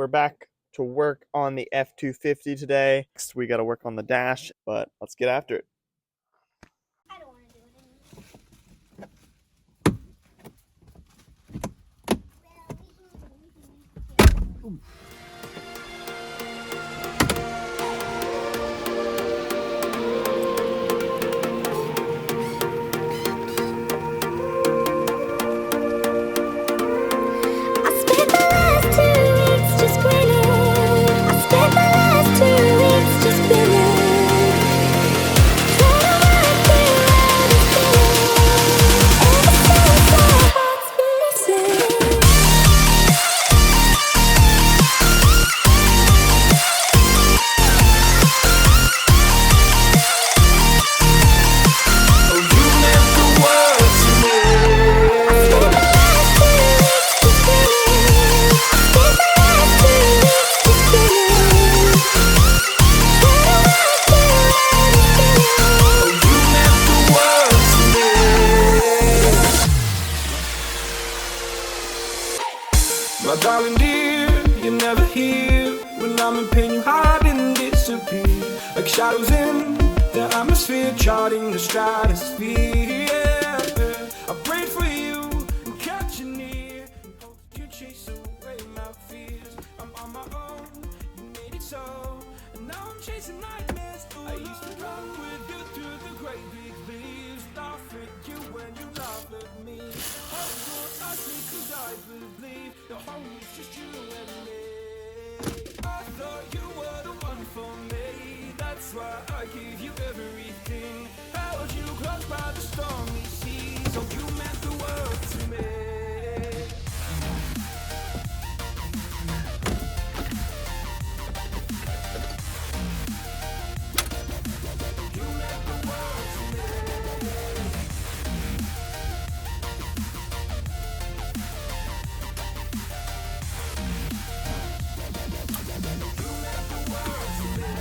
We're back to work on the F250 today. Next, we got to work on the dash, but let's get after it. I don't want to do it anymore. My darling dear, you're never here. When I'm in pain, you hide and disappear, like shadows in the atmosphere, charting the stratosphere. Yeah, I prayed for you and kept you near, and hoped you'd chase away my fears. I'm on my own, you made it so, and now I'm chasing nightmares. I used to run with you through the great big leaves, laugh at you when you laugh at me. Oh, you'll ask me 'cause I believe the home is just you and me. I thought you were the one for me, that's why I gave you everything. Held you close by the stormy seas, so you meant the world to me. You meant the world to me. You meant the world to me.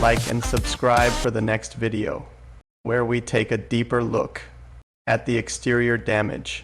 Like and subscribe for the next video, where we take a deeper look at the exterior damage